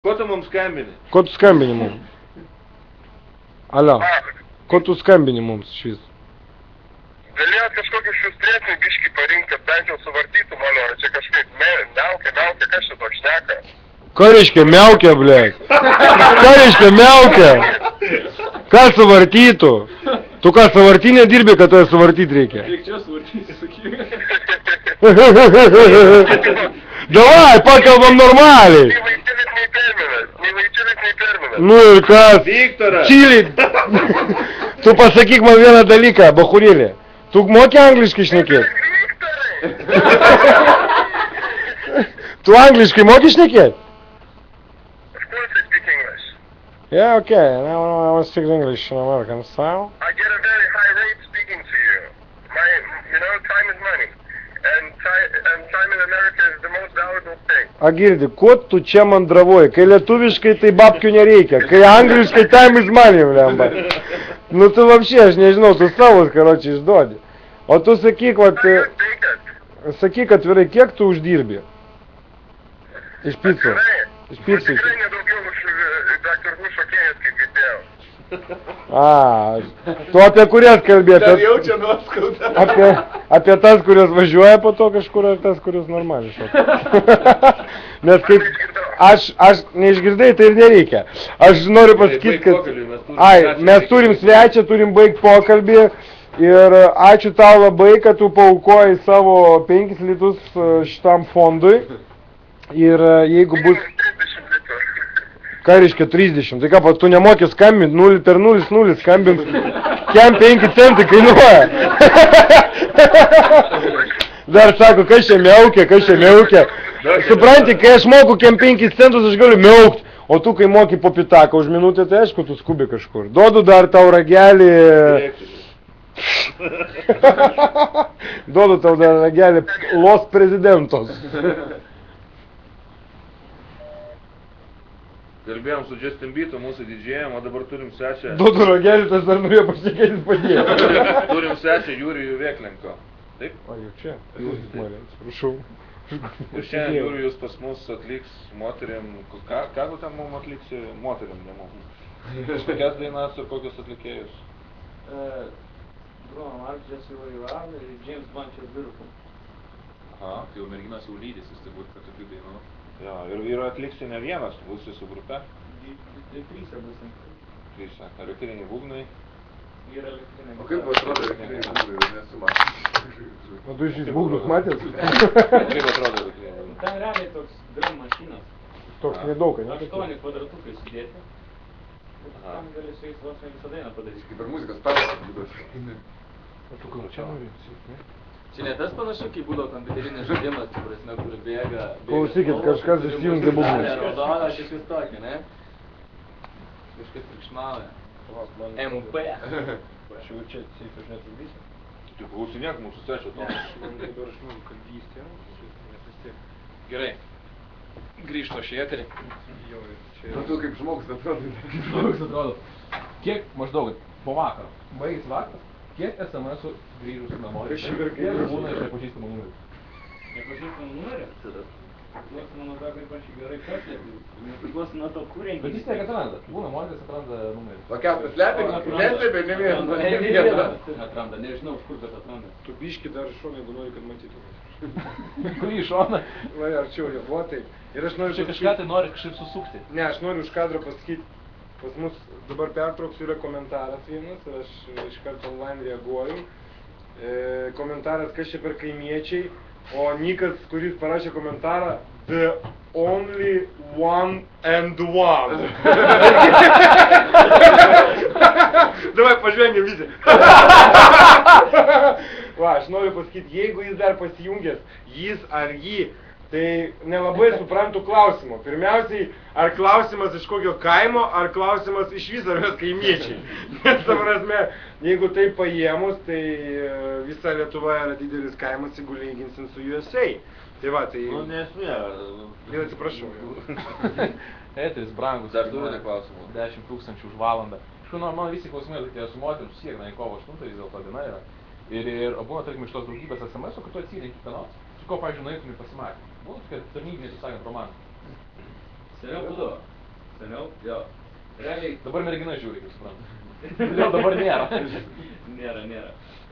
Ko tu mums skambini? Ko tu skambini mums? Alio. Ko tu skambini mums šis? Galėjot kažkokį šiustrėsnį biškį parinkti, kad bent jau suvartytų mano, ar čia kažkaip miaukia, kas čia toks šneka? Ką reiškia miaukia, blėt? Ką reiškia miaukia? Ką suvartytų? Tu ką suvartinė dirbi, kad tave suvartyti reikia? Reik čia suvartyti, sakyk. Davai, pakalbam normaliai. Nei vaikinis, nei terminas. Nu ir kas? Viktoras. Čili. Tu pasakyk man vieną dalyką, bachurėlė. Tu moki angliškai šnekėt? Tu angliškai moki šnekėt? Of course I speak English. Yeah, okay. Now I want to speak English in American style. I get a very high rate speaking to you. Time is money. And time in America is the most valuable thing. A girdi, ko tu čia mandravoji? Kai lietuviškai, tai babkių nereikia. Kai angliškai, time is money, blemba. Nu tu vapšė, aš nežinau, tu savus, karočiai, išduodi. O tu sakyk, vat, sakyk atvirai, kiek tu uždirbi? Iš picų. Iš picų. Tikrai nedaugiau už Dr. Who šokėjas, kaip girdėjau. A, tu apie kurias kalbėt? Dar jaučia nuoskaudą. Apie tas, kurios važiuoja po to kažkur, ar tas, kurios normaliai šoka? Nes kaip, aš neišgirdai, tai ir nereikia. Aš noriu pasakyti, kad mes turim svečią, turim baigti pokalbį ir ačiū tau labai, kad tu paaukoji savo 5 litus šitam fondui ir jeigu bus... 30 litų. Ką reiškia 30? Tai ką, tu nemoki skambinti, 0 per 0 skambint, kiam 5 centai kainuoja. Dar sako, kas čia miaukia. Supranti, kai aš moku kiam 5 centus, aš galiu miaukt, o tu kai moki po pitaką už minutę, tai aišku, tu skubi kažkur. Duodu dar tau ragelį... Duodu tau dar ragelį Los Prezidentos. Kalbėjom su Justin Beatu, mūsų didžėjom, o dabar turim svečią. Duodu ragelį, tas dar norėjo pašnekėtis padėjo. Turim svečią Jurijų Veklenko. Taip? O, jau čia. Atsiprašau. Ir šiandien Jurijus pas mus atliks moteriam... Ką tu ten mum atliksi? Moteriam, ne mum. Kokias dainas ir kokius atlikėjus? Bruno Mars, Jesse Ray ir James Blunt čia birukų. Aha. Tai jau merginos jau lydysis, turbūt, kad tokių dainų. Jo, ir atliksi ne vienas, būsi su grupe? 3 būsim. 3, ar elektriniai būgnai? Yra elektriniai. O kaip atrodo elektriniai būgnai, nesu matęs. O tu šis būgnus matęs? Kaip atrodo elektriniai būgnai? Ten realiai toks drum mašinas. Toks nedaug, ne? 8 kvadratukai sudėti. Tam gali su jais vos ne visą dainą padaryti. Kaip ir muzikos perlas būdas. O tu gal čia nori? Čia ne tas panašu, kai būdavo kompiuterinis žaidimas, tai prasme, kur bėga... Klausykit, kažkas įsijungė būgnus. Ne, raudona, aš vis tokį, ne? Kažkas triukšmauja. MP. Aš jau čia seifą aš netrukdysiu. Tu klausinėk mūsų svečio, Tomas. Man dabar aš noriu kalbystę, nes vis tiek. Gerai. Grįžto šį eterį. Jo, čia... Tu kaip žmogus atrodo. Kaip žmogus atrodo. Kiek maždaug po vakaro, baigis vakaras, kiek SMS-ų grįžus namo? Kiek būna iš nepažįstamų numerių? Nepažįstamų numerių? Priklauso nuo to, kaip aš jį gerai paslėpiu. Nepriklauso nuo to, kur renginys. Bet jis tiek atranda. Būna moteris atranda numerį. O ką, neslėpė, ne vieną. Atranda, nežinau, iš kur, bet atranda. Tu biški dar šoną, jeigu nori, kad matytų. Kurį šoną? Va, arčiau jo, va taip. Ir aš noriu Čia kažką tai nori kažkaip susukti. Ne, aš noriu už kadro pasakyti, pas mus dabar pertrauksiu yra komentaras vienas ir aš iš karto online reaguoju. Komentaras, kas čia per kaimiečiai, o Nikas, kuris parašė komentarą, the only one and one. Davai, pažvengiam visi. Va, aš noriu pasakyti, jeigu jis dar pasijungęs, jis ar jį, tai nelabai suprantu klausimo. Pirmiausiai, ar klausimas iš kokio kaimo, ar klausimas iš viso mes kaimiečiai. Nes, ta prasme, jeigu tai paėmus, tai visa Lietuva yra didelis kaimas, jeigu lyginsim su USA. Tai va, tai... Nu, nesmė. Ir atsiprašau. Eteris brangus. Dar turite klausimų? 10 000 už valandą. Iš man visi klausimai atlikėjo su moterim susiekna į kovo 8, vis dėlto diena yra. Ir būna, tarkim, iš tos daugybės SMS-o, kad tu atsirenki kiekvienos, su ko, pavyzdžiui, nueitum į pasimatymą. Būna tokia tarnybinė, taip sakant, romanų. Seniau būdavo. Seniau, jo. Realiai... Dabar mergina žiūri, kaip suprantu. Todėl dabar nėra. Nėra.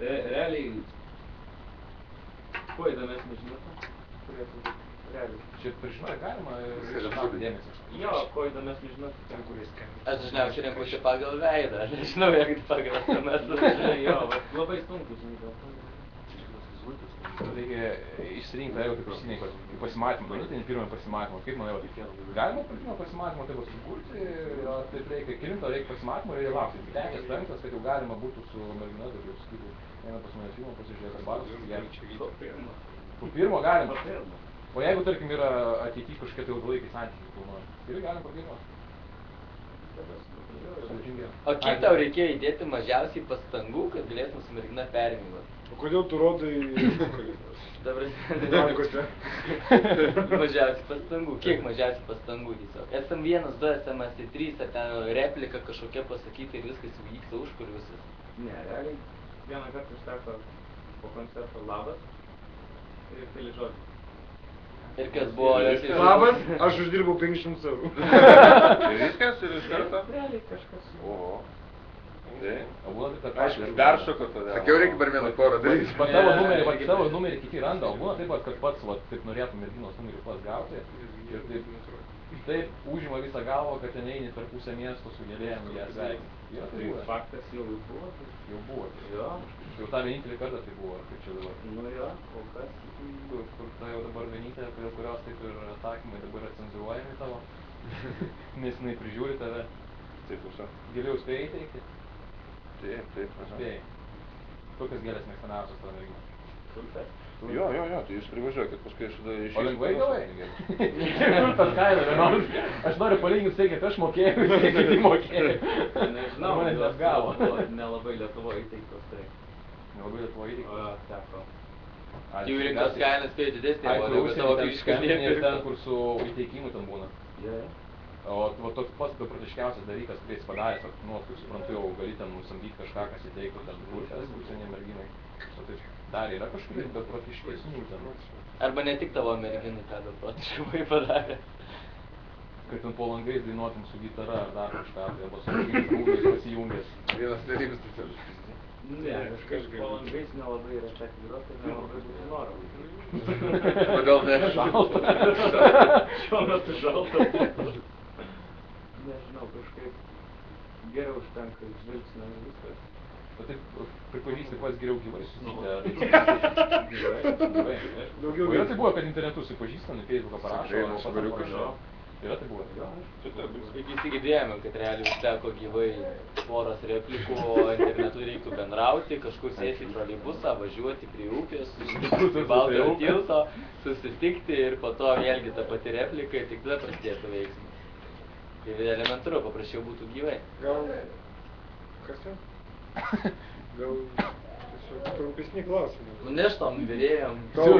Realiai... Kuo įdomesnė žinutė? Turėtų būti. Realiai. Čia prižinai galima ištraukti dėmesį. Jo, kuo įdomesnė žinutė, ten kuris skambina. Aš dažniausiai renkuosi pagal veidą, aš nežinau, jeigu pagal SMS. Jo, bet labai sunku, žinai, dėl to. Reikia išsirinkti, jeigu taip užsiniai, į pasimatymą, tai ne pirmąjį pasimatymą, kaip manai, galima pirmą pasimatymą taip sukurti, taip reikia, kilinto reikia pasimatymą, reikia laukti, 5-5, kad jau galima būtų su mergina, taip jau sakyti, eina pas mane filmą, pasižiūrėti arbatos, po pirmo galim, o jeigu, tarkim, yra ateityje kažkokie tai ilgalaikiai santykiai planuojami, ir galim po pirmo. O kiek tau reikėjo įdėti mažiausiai pastangų, kad galėtum su mergina permygoti? O kodėl tu rodai... Dabar mažiausiai pastangų. Kiek mažiausiai pastangų tiesiog? SM1, 2, SMS3, ar ten replika kažkokia pasakyti ir viskas vyksta užkulisiuose. Ne, realiai, vieną kartą užteko po koncerto labas ir keli žodžiai. Ir kas buvo... Labas, aš uždirbau 500 eurų. Ir viskas, ir iš karto? Realiai kažkas. Oho. Tai. O būna taip, kad Aišku, peršoko tada. Sakiau, reikia per vieną porą daryti. Pat tavo numerį kiti randa, o būna taip, kad pats taip norėtų merginos numerį pats gauti ir taip užima visą galvą, kad ten eini per pusę miesto su gėlėm ją sveikinti. Yra tai buvę. Faktas jau buvo. Jau buvo. Jo. Jau tą vienintelį kartą tai buvo, kaip čia dabar. Nu jo, kol kas. Kur ta jau dabar vienintelė, prie kurios taip ir atsakymai dabar yra cenzuruojami tavo, nes jinai prižiūri tave. Taip, užsa. Geriau spėjai teikti? Taip. Spėjai. Kokias gėlės mėgstamiausios tavo merginos? Jo, tai jūs privažiuokit, paskui aš tada išėjau. O lengvai gavai? Kur tas kaina vienodas? Aš noriu palyginti tai, kaip aš mokėjau, tai kaip jį mokėjau. Nežinau, manęs neapgavo. Nelabai Lietuvoje įteiktos tai. Nelabai Lietuvoje įteiktos? O, teko. Jų rinkos kainas spėjo didesnė, Ai, o kur daugiau savo užsienį ten fiziškai skambini ir ten, kur su įteikimu ten būna. Jo. O toks pats beprotiškiausias dalykas, kai jis padarė, kaip suprantu, jau gali ten nusamdyti kažką, kas įteiktų ten kursės užsienį merginai. O tai dar yra kažkokių beprotiškesnių ten. Arba ne tik tavo merginai tą beprotiškumai padarė. Kad ten po langais dainuotum su gitara ar dar kažką, arba su būgnais pasijungęs. Vienas nerymis specialistas. Ne, kažkaip po langais nelabai yra tekę groti, nelabai būtų noro. Kodėl ne? Šalta. Šiuo metu šalta. Nežinau, kažkaip geriau užtenka žvilgsnio ir viskas. O taip pripažįsti pats geriau gyvai susitikti. Gyvai. O yra tai buvo, kad internetu susipažįstami, Facebooką parašo, Tikrai, o pats galiukas. parašo. Yra tai buvo. Iki įsigidėjome, kad realiai užteko gyvai poros replikų, o internetu reiktų bendrauti, kažkur sėsti į troleibusą, važiuoti prie upės, į Baltojo tilto, susitikti ir po to vėlgi ta pati replika ir tik tada prasidėtų veiksmas. Tai elementaru, paprasčiau būtų gyvai. Gal... Kas ten? Gal... Tiesiog trumpesni klausimai. Neš tom vyrėjom. Tavo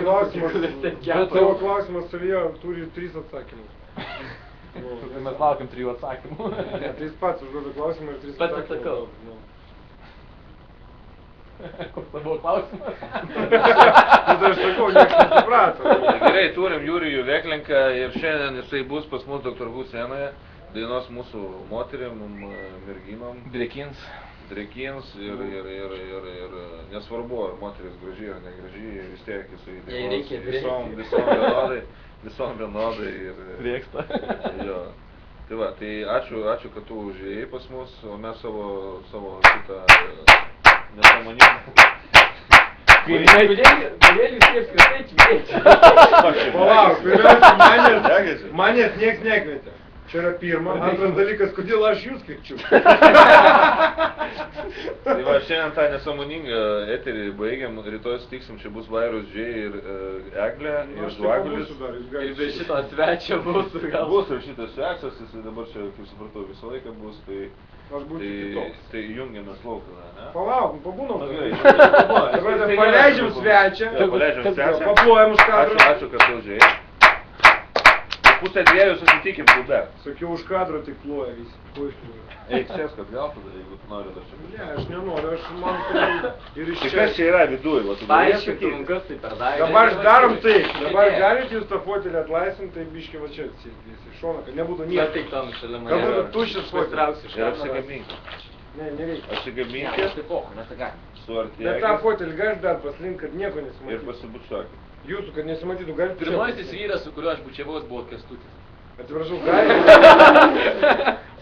klausimas savyje turi 3 atsakymus. Tai mes laukiam 3 atsakymų. Ne, 3 pats užduoda klausimą ir 3 Pats atsakymų. atsakau. Koks tai buvo klausimas? Tai aš sakau, niekas nesuprato. Gerai, turim Jurijų Veklenką ir šiandien jisai bus pas mus Dr. Who scenoje, dainos mūsų moterim, merginom. Drekins ir nesvarbu, ar moteris graži ar negraži, vis tiek jisai Jai reikia visom vienodai ir... Rėksta. Jo. Tai va, tai ačiū, kad tu užėjai pas mus, o mes savo šitą nesąmoningą. Kodėl jūs tiek skirtai kviečia? Palauk, pirmiausia, manęs nieks nekvietė. Čia yra pirma. Antras dalykas, kodėl aš jūs kviečiu? Tai va, šiandien tą nesąmoningą eterį baigiam, rytoj sutiksim, čia bus Vairus Džiai ir Eglė ir Žvagulis. Ir be šito svečio mūsų gal. Bus ir šitas svečias, jisai dabar čia, kaip supratau, visą laiką bus, tai... Aš būsiu kitoks. Tai jungiamės lauk tada, ne? Palauk, pabūnom. Gerai. Paleidžiam svečią. Paleidžiam svečią. Paplojam už kadrą. Ačiū, kad tu užėjai. pusę 2 susitikim klube. Sakiau, už kadro tik ploja visi. Puikiai. Eik sėsk atgal tada, jeigu tu nori dar čia. Ne, aš nenoriu, aš man tai ir iš Tai čia. kas čia yra viduj, va tu gali Paaiškintum, sakyti. kas tai per daiktas. Dabar darom taip, dabar galit jūs tą fotelį atlaisvint, tai biški va čia atsėdės iš šono, kad nebūtų nieko. Tik tam šalia Kad būtų manęs. tuščias fotelis. Pasitrauksiu iš Ir kameros. apsikabink. Ne, nereikia. Apsikabink Tai pohu, mes tai galim. su Bet tą artėgiais fotelį gali dar paslink, kad nieko ir nesimatytų. pasibučiuokit. Jūsų, kad nesimatytų, galite. Pirmasis vyras, su kuriuo aš bučiavaus, buvo Kęstutis. Atsiprašau, galite.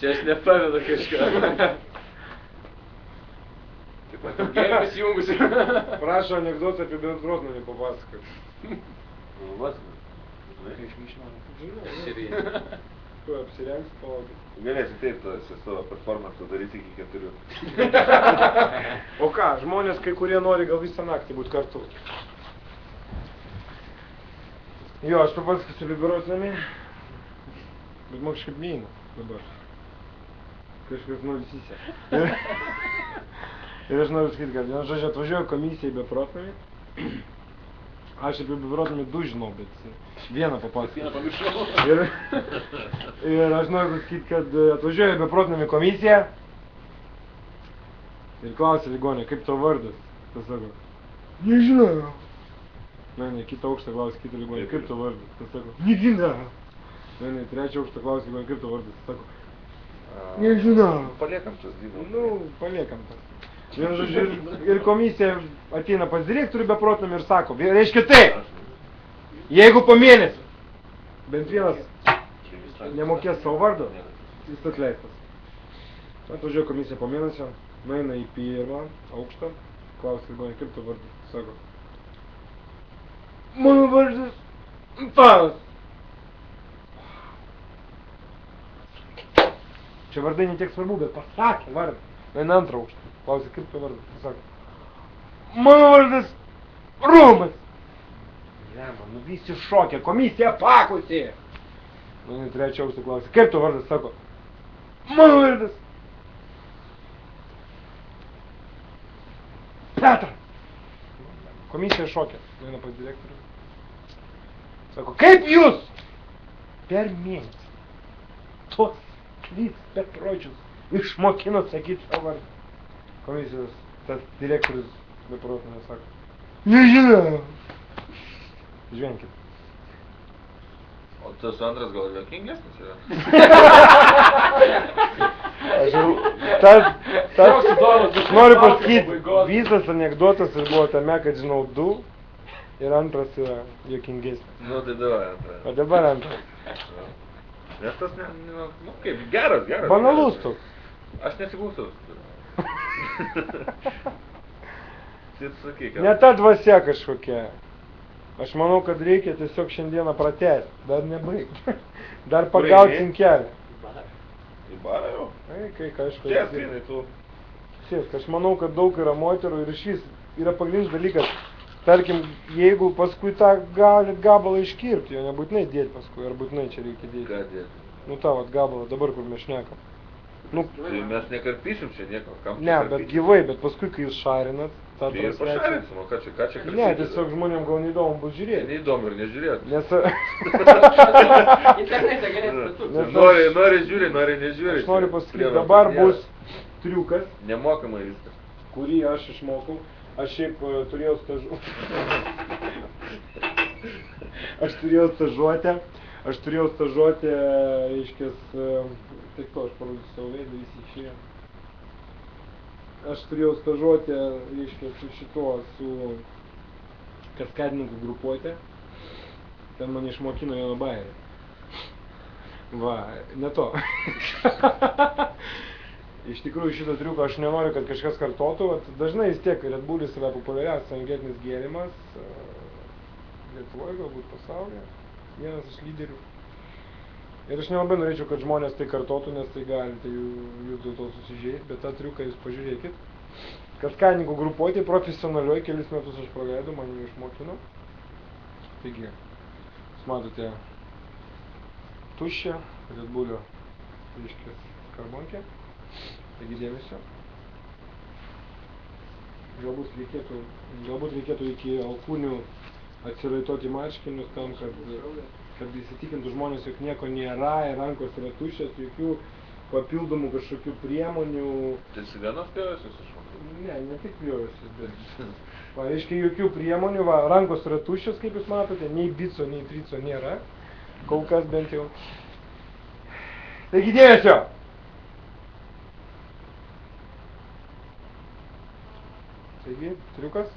Čia aš nepamenu kažką. Taip pat gėrį pasijungusi. Prašau anekdotą apie Bendrotnamį papasakot. Širį. Tu apsirengs, palaukit. Galėsi taip savo performansą daryti iki 4. O ką, žmonės kai kurie nori gal visą naktį būti kartu. Jo, aš papasakosiu apie Bendrotnamį. Bet man kažkaip neina dabar. Kažkas nori įsisę. Ir aš noriu sakyti, kad vienu žodžiu atvažiuoju komisija į Bendrotnamį. Aš apie Bendrotnamį 2 žinau, bet vieną papasakosiu. Ir aš noriu pasakyti, kad atvažiuoju į Bendrotnamį komisiją. Ir klausia ligonė, kaip tavo vardas? Tas sako, nežinau. Ne, kitą aukštą klausia kitą ligonį, kaip tavo vardas? Tas sako, nežinau. Ne, trečią aukštą klausia ligonį, kaip tavo vardas? Tas sako, nežinau. Paliekam tas gyvūnas. Nu, paliekam tas. Vienu žodžiu, ir komisija ateina pas direktorių Bendrotnamį ir sako, reiškia taip, jeigu po mėnesį bent vienas nemokės savo vardo, jis atleistas. Atvažiuoja komisija po mėnesio, nueina į pirmą aukštą, klausia ligonį, kaip tu vardas? Sako, mano vardas Antanas. Čia vardai netiek svarbu, bet pasakė vardą. Nueina antrą aukštą. Klausia, kaip tu vardas? Sako, mano vardas Romas. Žemą, nu visi šokė, komisija pakusi. Nu, trečią aukštą klausia, kaip tu vardas? Sako, mano vardas Petras. Komisija šokė, nueina pas direktorių. Sako, kaip jūs per mėnesį tos 3 bepročius išmokinot sakyti savo vardą? Komisijos, tas direktorius Bendrotnamio sako, nežinau. Žvenkit. O tas antras gal juokingesnis yra? Aš jau, aš noriu pasakyti, visas anekdotas ir buvo tame, kad žinau 2 ir antras yra juokingesnis. Nu, tai davai antrą. O dabar antras. Nes tas, nu kaip, geras. Banalus toks. Aš nesiklausau. Ne ta dvasia kažkokia. Aš manau, kad reikia tiesiog šiandieną pratęsti. Dar nebaigti. Dar pagausim kelią. Į barą jau? Kai kažko. Čia atrinai tu. Sėsk, aš manau, kad daug yra moterų ir iš vis yra pagrindinis dalykas. Tarkim, jeigu paskui tą galit gabalą iškirpti, jo nebūtinai dėti paskui, ar būtinai čia reikia dėti. Ką dėti? Nu tą vat gabalą, dabar kur mes šnekam. Nu, Tai mes nekarpysim čia nieko. Kam ne, bet gyvai, bet paskui, kai jūs šarinat, tą Tai ir pašarinsim, o ką čia karpyti? Ne, tiesiog žmonėm gal neįdomu bus žiūrėti. Neįdomu ir nežiūrėti. Nes... Internete galėtų Nes Nori žiūri, nori nežiūri. Aš noriu pasakyti, dabar bus triukas, Nemokamai viskas. kurį aš išmokau. Aš šiaip turėjau stažuotę, reiškias, tik to, aš parodysiu savo veidą, visi išėjo. Aš turėjau stažuotę, reiškias, su šituo, su kaskadininkų grupuotė. Ten mane išmokino Jono Bairį. Va, ne to. Iš tikrųjų šitą triuką aš nenoriu, kad kažkas kartotų. Dažnai vis tiek Red Bullis yra populiariausias energetinis gėrimas. Lietuvoje, galbūt pasaulyje. Vienas iš lyderių. Ir aš nelabai norėčiau, kad žmonės tai kartotų, nes tai galite jūs dėl to susižeisti. Bet tą triuką jūs pažiūrėkit. Kaskadininkų grupuotė profesionalioj, kelis metus aš praleidau, man jį išmokino. Taigi, jūs matote tuščią Red Bullio, reiškia, karbonkę. Taigi dėmesio. Galbūt reikėtų iki alkūnių atsiraitoti marškinius tam, kad kad įsitikintų žmonės, jog nieko nėra, ir rankos yra tuščios, jokių papildomų kažkokių priemonių. Tai Ciganos pjovėsis iš manau? Ne tik pjovėsis, bet... Va, reiškia, jokių priemonių, va, rankos yra tuščios, kaip jūs matote, nei bico, nei trico nėra, kol kas bent jau. Taigi dėmesio! Taigi, triukas.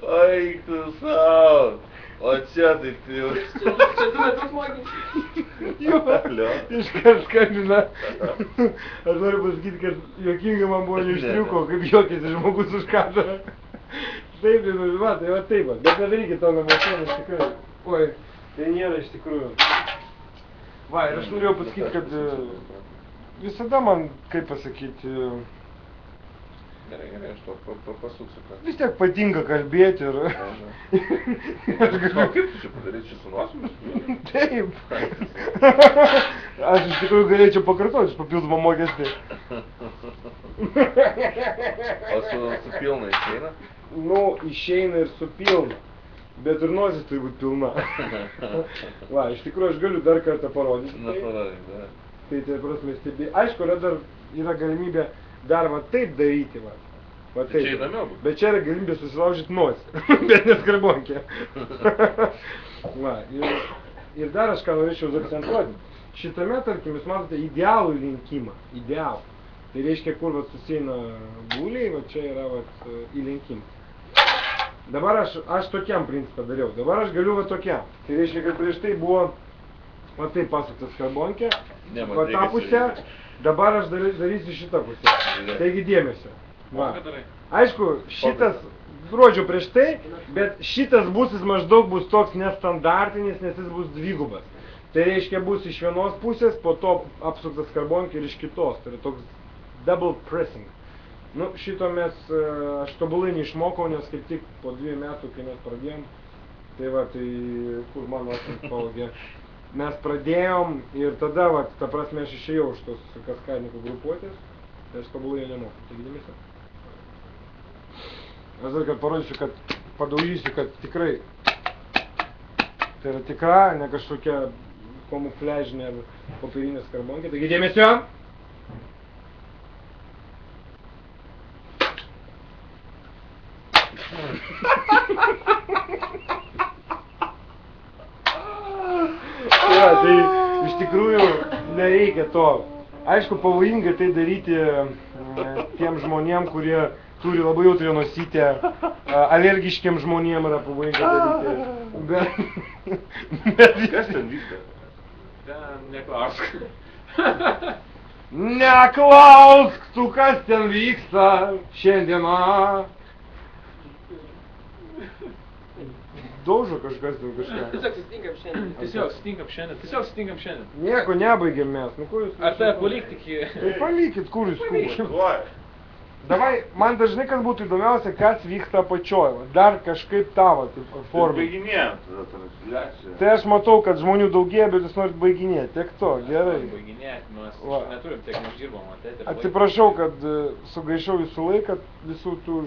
Oi, tu sau! O čia tai tu jau... Čia tu metus mokai? Jo, iškart skambina. Aš noriu pasakyti, kad juokinga man buvo ne iš triuko, kaip juokėsi žmogus už kadrą. Taip, va, tai va taip, bet nedarykit to namuose, iš tikrųjų. Oi, tai nėra iš tikrųjų. Va, ir aš norėjau pasakyti, kad visada man, kaip pasakyti, Gerai, aš to pasuksiu. vis tiek patinka kalbėti ir... Aš Kaip tu čia padaryti čia su nosimis? Taip. Aš iš tikrųjų galėčiau pakartoti iš papildomą mokestį. O su pilna išeina? Nu, išeina ir su pilna. Bet ir nosis turi būti pilna. Va, iš tikrųjų aš galiu dar kartą parodyti. Na, parodyk, da. Tai prasme stebė. Aišku, yra galimybė dar va taip daryti, va. Va Tai taip. čia įdomiau bus. Bet čia yra galimybė susilaužyti nosį. Bet neskarbonkė. Va, ir dar aš ką norėčiau akcentuoti. Šitame, tarkim, jūs matote idealų įlinkimą. Idealų. Tai reiškia, kur va susieina būliai, va čia yra va įlinkimas. Dabar aš tokiam principą dariau. Dabar aš galiu va tokiam. Tai reiškia, kad prieš tai buvo va taip pasuktas skarbonkė. Ne, man Va tą reikia pusę. žiūrėti. Dabar aš darysiu šitą pusę. Taigi dėmesio. Va. Aišku, šitas rodžiau prieš tai, bet šitas busis maždaug bus toks nestandartinis, nes jis bus dvigubas. Tai reiškia bus iš vienos pusės, po to apsuktas skarbonkė ir iš kitos. Tai yra toks double pressing. Nu, šito aš tobulai neišmokau, nes kaip tik po 2 metų, kai mes pradėjom, tai va, tai kur mano pavogė. Mes pradėjom ir tada, va, ta prasme, aš išėjau iš tos kaskadininkų grupuotės, tai aš tobulai nemokau. Taigi dėmesio. Aš dar kad parodysiu, kad padaužysiu, kad tikrai tai yra tikra, ne kažkokia kamufliažinė ar popierinė skarbonkė. Taigi dėmesio! Tai iš tikrųjų nereikia to. Aišku, pavojinga tai daryti tiem žmonėm, kurie turi labai jautrią nosytę. Alergiškiem žmonėm yra pavojinga daryti. Bet Kas ten vyksta? Ten neklausk. Neklausk tu, kas ten vyksta šiandieną. Daužo kažkas ten kažką. Tiesiog susitinkam šiandien. Tiesiog sutinkam šiandien. Nieko nebaigėm mes. Nu, kur jūs... Ar tave palik tik į... Tai palikit, kur jūs skubat. Davai, man dažnai kas būtų įdomiausia, kas vyksta apačioj. Dar kažkaip tavo formą. Baiginėjom tada transliaciją. Tai aš matau, kad žmonių daugėja, bet jūs norit baiginėti. Tiek to, gerai. Baiginėti, mes Va. neturim tiek neuždirbom. Atsiprašau, kad sugaišau visų laiką, visų tų